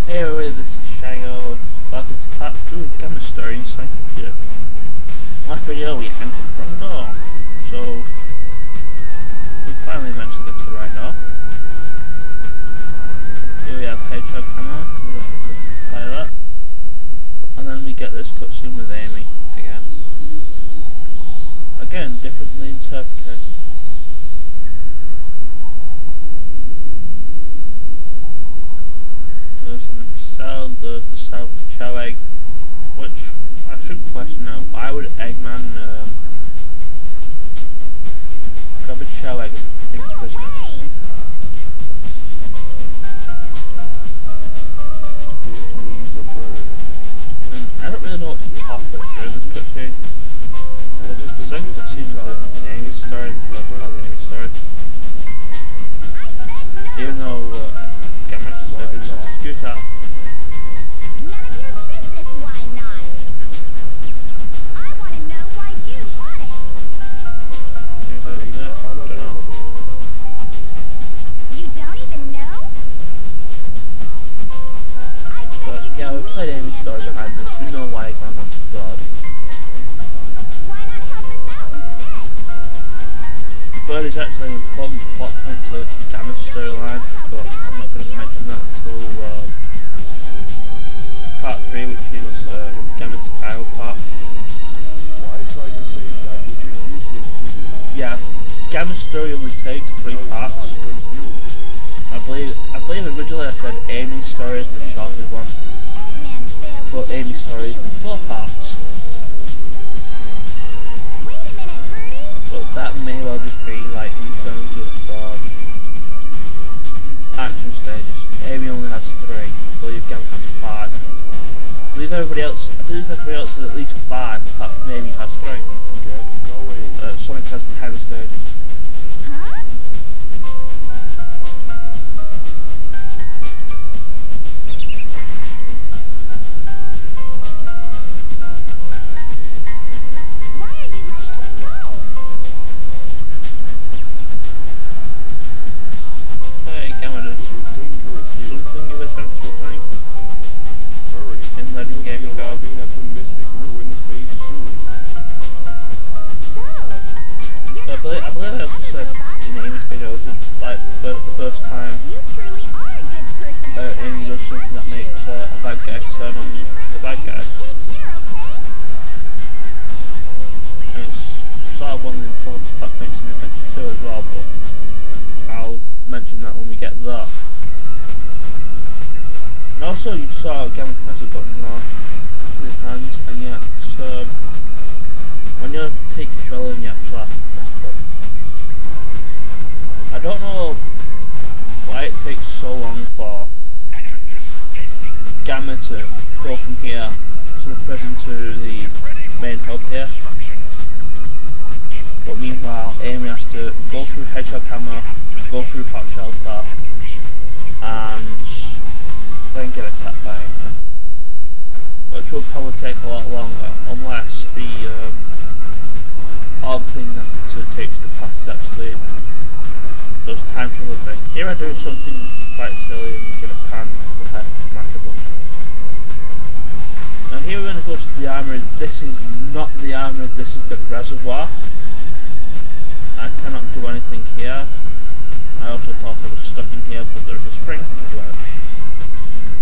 Hey everybody, this is Shago. Welcome to part 2 of Gamma Story Encyclopedia. Last video we entered the wrong door, so we finally managed to get to the right door. Here we have Hedgehog Hammer, we don't have to play that. And then we get this cutscene with Amy again. Again, differently interpreted. There's the South Chow Egg, which I should question now. Why would Eggman grab a Chow Egg and take it to Christmas? And I don't really know what to talk about during this cutscene. The second cutscene is in Amy's story, the first part of Amy's story. Even though Gamma said it was futile. Yeah, we played Amy's story behind this. We know why Eggman wants to God. Why not help us out instead? The bird is actually an important plot point to Gamma's storyline, but I'm not going to mention that until part 3, which is Gamma's Iowa part. Why try to save that which is useless to you? Yeah, Gamma's story only takes 3 parts. I believe originally I said Amy's story is the shortest one. But Amy's story is in 4 parts. Wait a minute, Birdie! But that may well just be like in terms of action stages. Amy only has 3. I believe Gamma has 5. I believe everybody else has at least 5, apart from Amy has 3. Get going. Sonic has 10 stages. Huh? Why are you letting us go? Hey, Gamma does It is dangerous here. something of a sensible thing Hurry. in letting You'll Amy be go. arriving at the mystic ruins base soon. So, I believe I also said in Amy's video, this is like the first time you truly are a good person Amy does something that makes a bad guy turn on the bad guy. Take care, okay? And it's sort of one of the important plot points in Adventure 2 as well, but I'll mention that when we get there. And also you saw Gamma press a button now with his hands, and yet when you take control and you actually have to press the button. I don't know why it takes so long for Gamma to go from here to the prison to the main hub here. But meanwhile, Amy has to go through Hedgehog Hammer, go through Hot Shelter, and then get attacked by Eggman. Which will probably take a lot longer, unless the odd thing that takes the past is actually does time travel thing. Here I do something quite silly and get a pan to the head smashable. Now here we're going to go to the armory. This is not the armory, this is the reservoir. I cannot do anything here. I also thought I was stuck in here, but there's a spring to do it.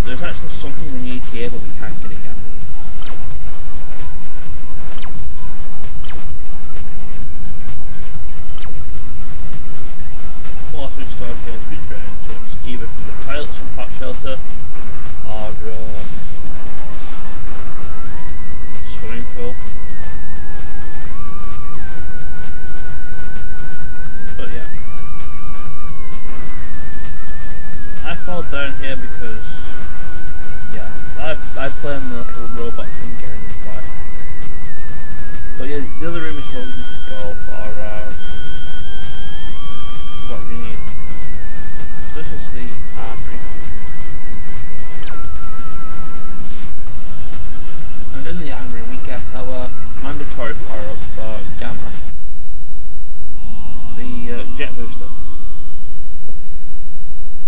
There's actually something we need here, but we can't get it yet. Water is stored here to be drained, so it's either from the toilets from Hot Shelter or swimming pool. But yeah, I fall down here because yeah, I play on the little robot thing getting in the way. But yeah, the other room is where we need to go for what we need. This is the armory. And in the armory we get our mandatory power up for Gamma. The jet booster.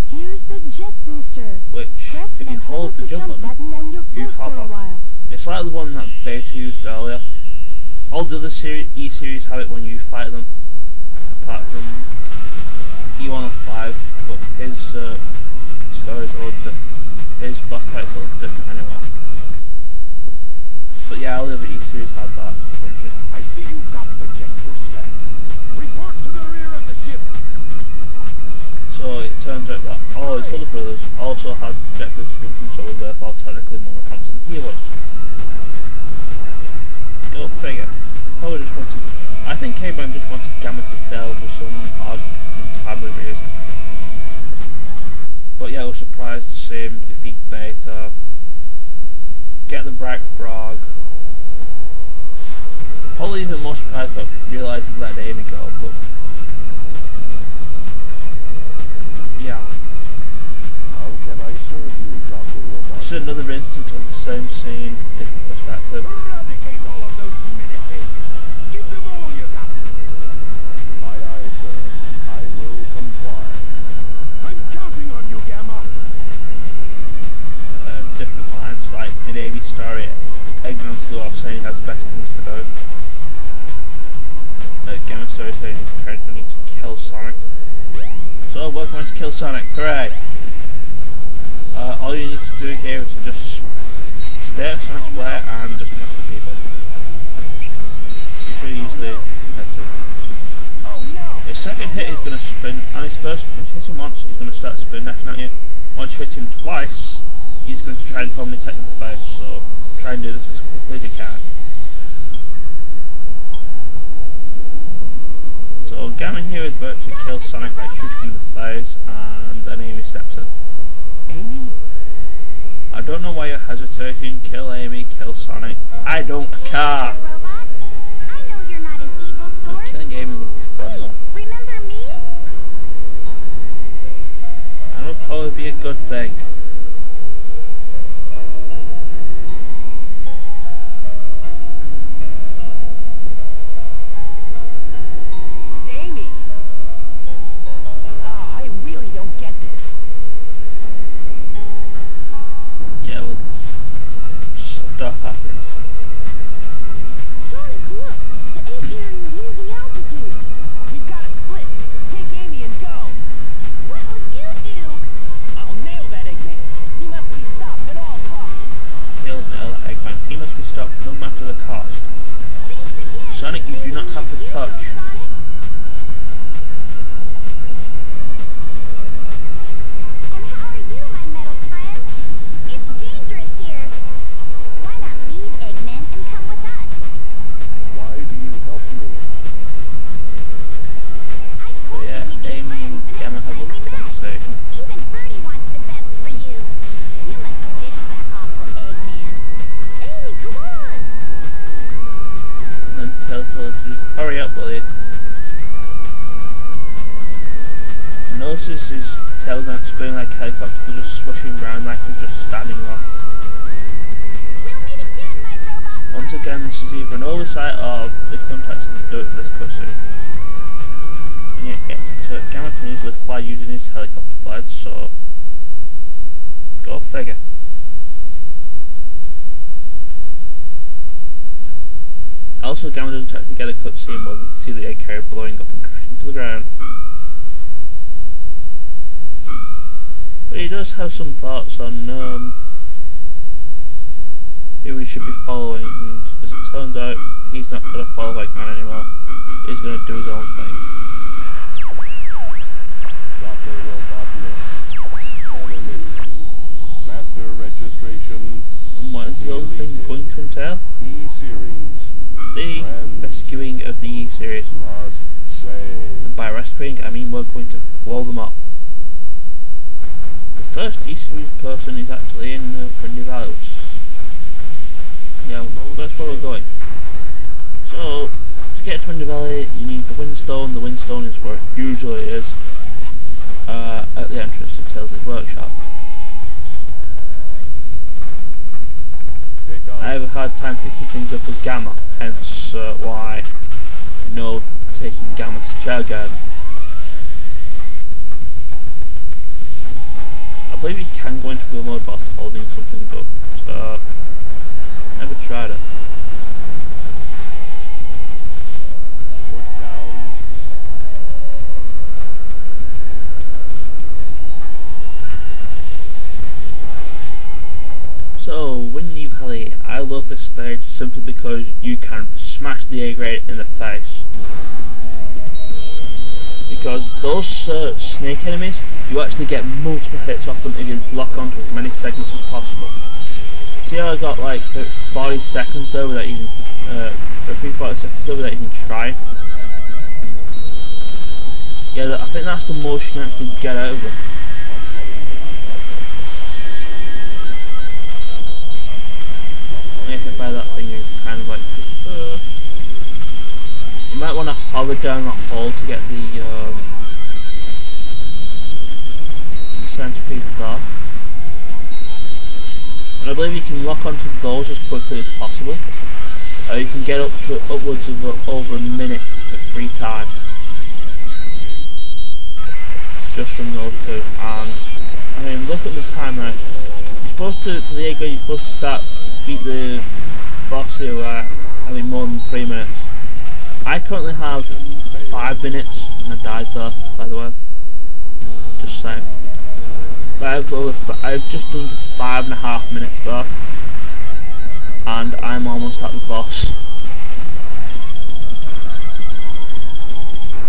Here's the jet booster. Which, Press if you and hold jump button, and you'll you float for a hover. while. It's like the one that Beta used earlier. All the other E-series have it when you fight them, apart from E-105, but his story's a little bit, his boss fight's a little different anyway. But yeah, all the other E-series had that function. I see you got the jet booster. Report to the rear of the ship. So it turns out that all his other brothers also had jet boost function, so was therefore technically more advanced than he was. Go figure. Probably just wanted. I think Eggman just wanted Gamma to fail for some odd, untimely reason. But yeah, I was surprised to see him defeat Beta, get the Bright Frog. Probably even more surprised about realising he let Amy go, but yeah. How can I serve you, Dr. Robot? This is another instance of the same scene, different perspective. Eradicate all of those menaces. Give them all you got. Aye, aye, sir. I will comply. I'm counting on you, Gamma. Different lines, like in Amy's story, Eggman's still off saying he has best things to do. Gamma's story saying his character needs to kill Sonic. So we're going to kill Sonic, hooray! All you need to do here is to just stay at Sonic's way and just mess with people. You should easily hit him. Oh no! His second hit is going to spin, and his first, once you hit him once, he's going to start spinning at you. Once you hit him twice, he's going to try and permanently attack you in the face, so try and do this as quickly as you can. So Gamma here is about to kill Sonic by shooting him in the face, and then Amy steps in. Amy? I don't know why you're hesitating. Kill Amy, kill Sonic. I don't care. Robot? I know you're not an evil sort. Killing Amy would be fun though. Remember me? And it would probably be a good thing. Amy! Oh, I really don't get this. Yeah, well, stuff happens. Sonic, look! The aviary is losing altitude. We've got to split. Take Amy and go. What will you do? I'll nail that Eggman. He must be stopped at all costs. Kill Nell Eggman. He must be stopped no matter the cost. Thanks again. Sonic, you do not have the You touch. know, Sonic. And how are you, my metal friend? It's dangerous here. Why not leave, Eggman, and come with us? Why do you help me? I So told yeah, you we'd be Amy and friends the Gamma next have time a we met. conversation. Even Birdie wants the best for you. You must ditch that awful Eggman. Amy, come on! And then tells her to just hurry up, will you? Notices his tails aren't spinning like helicopters, they're just swishing around like he's just standing off. We'll meet again, my robot. Once again, this is either an oversight or they couldn't actually do it for this cutscene. And yet, Gamma can easily fly using his helicopter blades, so go figure. Also, Gamma doesn't actually get a cutscene where we see the egg carrier blowing up and crashing to the ground. But he does have some thoughts on who we should be following, and as it turns out, he's not going to follow Eggman anymore. He's going to do his own thing. Dr. Robotnik. Enemy. Master registration. And what is the old thing going to entail? E-series. The rescuing of the E-series. Must save. And by rescuing, I mean we're going to blow them up. The first E-series person is actually in Friendly Valley. Yeah, that's where we're going. So, to get to Windy Valley, you need the Windstone. The Windstone is where it usually is, at the entrance to Tails' workshop. I have a hard time picking things up with Gamma, hence why no taking Gamma to Chair Garden. believe you can go into wheel mode whilst holding something, but never tried it. Put down. So, Windy Valley, I love this stage simply because you can smash the A-grade in the face. Because those snake enemies, you actually get multiple hits off them if you lock onto as many segments as possible. See how I got like 40 seconds there without even, 40 seconds there without even trying? Yeah, I think that's the most you can actually get out of them. When you hit by that thing, you kind of like just, you might want to hover down that hole to get the centipede there. And I believe you can lock onto those as quickly as possible. You can get up to upwards of over a minute of free time. Just from those two. And I mean, look at the time now. You're supposed to, for the A-grade, you're supposed to beat the boss here having more than 3 minutes. I currently have 5 minutes, and I died there, by the way. Just saying. But I've just done 5.5 minutes there, and I'm almost at the boss.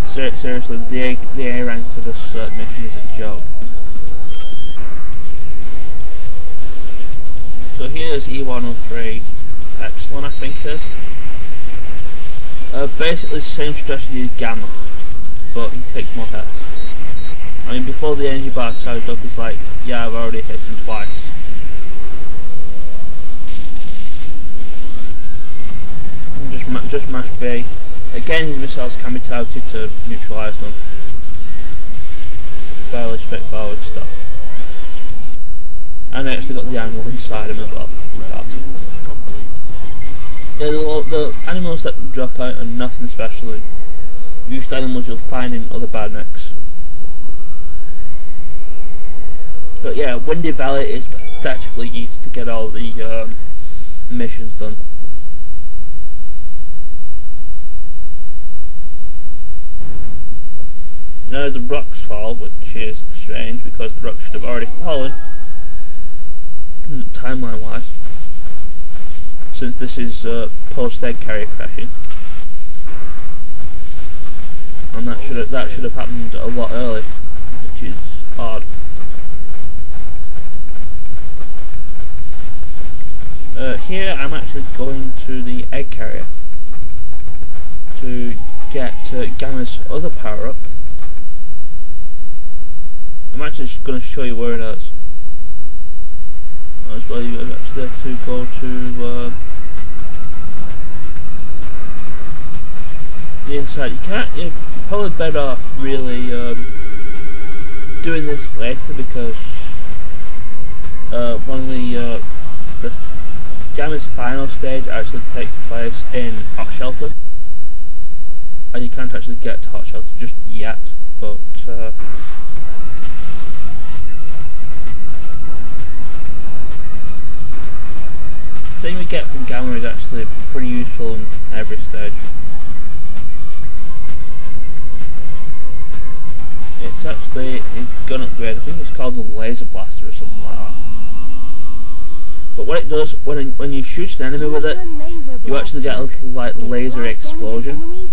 Seriously, the A rank for this mission is a joke. So here's E-102, Epsilon, I think it is. Basically the same strategy as Gamma, but he takes more hits. I mean, before the energy bar charged up, he's like, yeah, I've already hit him twice. And just mash B. Again, his missiles can be targeted to neutralise them. Fairly straightforward stuff. And I actually got the animal inside him as well. Yeah, the animals that drop out are nothing special. Used animals you'll find in other badniks. But yeah, Windy Valley is pathetically easy to get all the missions done. Now the rocks fall, which is strange because the rocks should have already fallen, timeline wise, since this is post-egg carrier crashing, and that should have happened a lot earlier, which is odd. Here I'm actually going to the egg carrier to get Gamma's other power up. I'm actually just going to show you where it is. As well, you actually have to go to the inside. You're probably better off really doing this later, because one of the Gamma's final stage actually takes place in Hot Shelter, and you can't actually get to Hot Shelter just yet, but the thing we get from Gamma is actually pretty useful in every stage. It's actually a gun upgrade. I think it's called the Laser Blaster or something like that. But what it does, when you shoot an enemy with it, you actually get a little like laser explosion,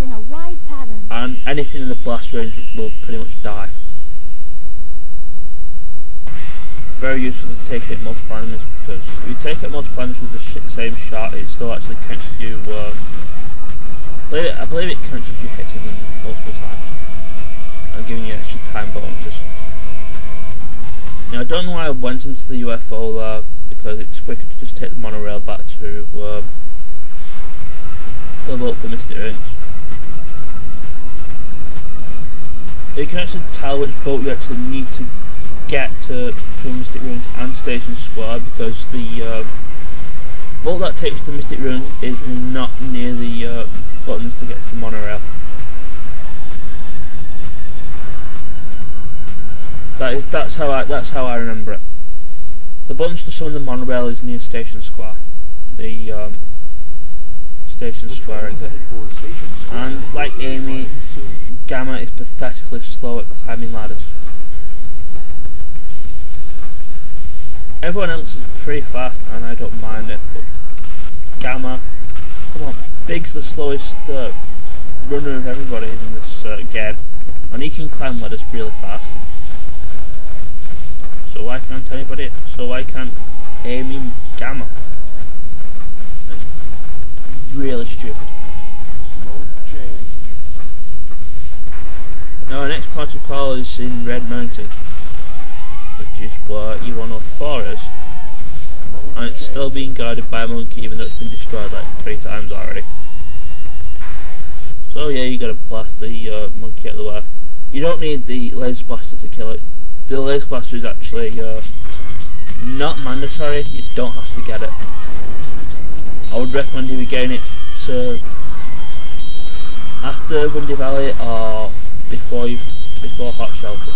and anything in the blast range will pretty much die. Very useful to take hit multiple enemies, because if you take hit multiple enemies with the same shot, it still actually counts as you. I believe it counts as you hitting them multiple times and giving you extra time bonuses. Now I don't know why I went into the UFO there, because it's quicker to just take the monorail back to level up the Mystic Ruins. You can actually tell which boat you actually need to get to Mystic Ruins and Station Square, because the boat that takes you to Mystic Ruins is not near the buttons to get to the monorail. That's how I remember it. The buttons to summon the monorail is near Station Square. The Station Square exit. And like Amy, Gamma is pathetically slow at climbing ladders. Everyone else is pretty fast and I don't mind it, but Gamma, come on, Big's the slowest runner of everybody in this game, and he can climb ladders really fast. So why can't anybody? So why can't Amy Gamma? It's really stupid. Now our next protocol is in Red Mountain, which is where E-102 is, and it's still being guarded by a monkey even though it's been destroyed like 3 times already. So yeah, you gotta blast the monkey out of the way. You don't need the laser blaster to kill it. The laser blaster is actually not mandatory, you don't have to get it. I would recommend you getting it to after Windy Valley or before Hot Shelter.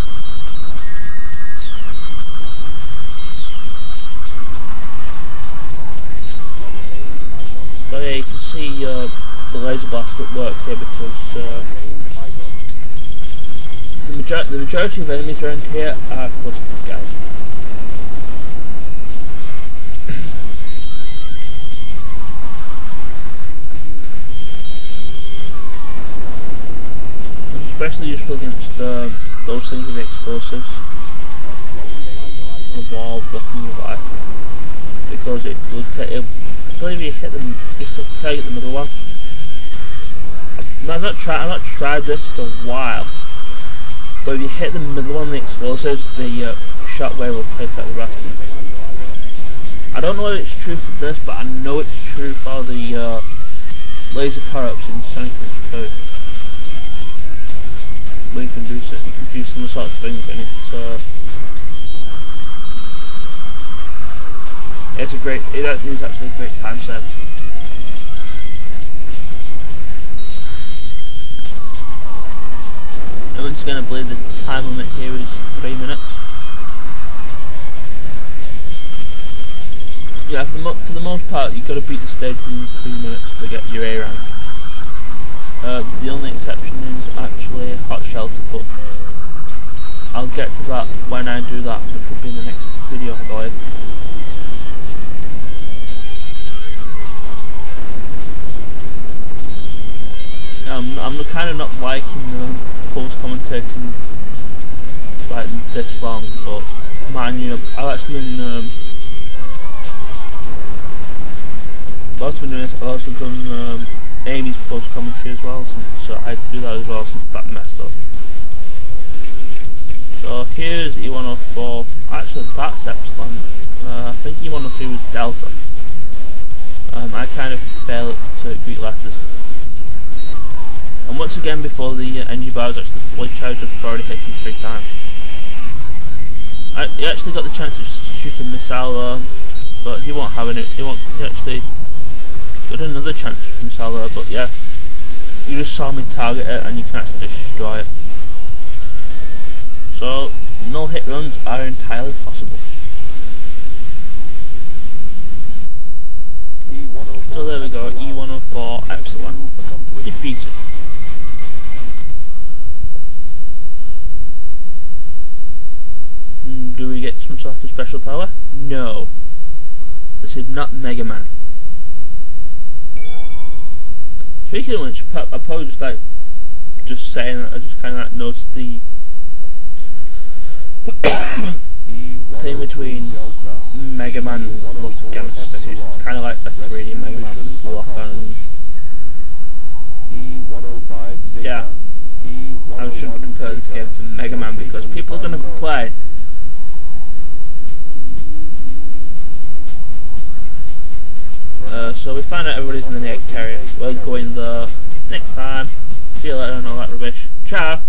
So yeah, you can see the laser blaster at work here because the majority of enemies around here are close to this guy. It's especially useful against those things with explosives. The wall blocking your way, because it will take. I believe you hit them, just to target the middle one. I've not tried this for a while, but if you hit the middle one, the explosives, the shockwave will take out the rest of them. I don't know if it's true for this, but I know it's true for the laser power-ups in Sonic 2. Where you can do some sort of things, and it is actually a great time save. And once again, I believe the time limit here is 3 minutes. Yeah, for the most part, you've got to beat the stage within 3 minutes to get your A rank. The only exception is actually Hot Shelter, but I'll get to that when I do that, which will be in the next video, I believe. I'm kind of not liking post commentating like this long, but mind you, I've actually been I've also done Amy's post commentary as well, so I had to do that as well since that messed up. So here's E-104. Actually, that's Epsilon. I think E-102 was Delta. I kind of fail to Greek letters. And once again, before the energy bar is actually fully charged up, I've already hit him 3 times. He actually got the chance to shoot a missile there, but he won't have any. He actually got another chance to shoot a missile there, but yeah, you just saw me target it and you can actually destroy it. So no hit runs are entirely possible. So there we go, E-104 Epsilon defeated. Do we get some sort of special power? No. This is not Mega Man. Speaking of which, I probably just saying that, I just kind of like noticed the thing between Mega Man and most of Gamma Stations. It's kind of like a 3D Mega Man with block and yeah. I shouldn't compare this game to Mega Man because people are going to complain. So we find out everybody's in the egg carrier. We'll go in there next time. See you later and all that rubbish. Ciao!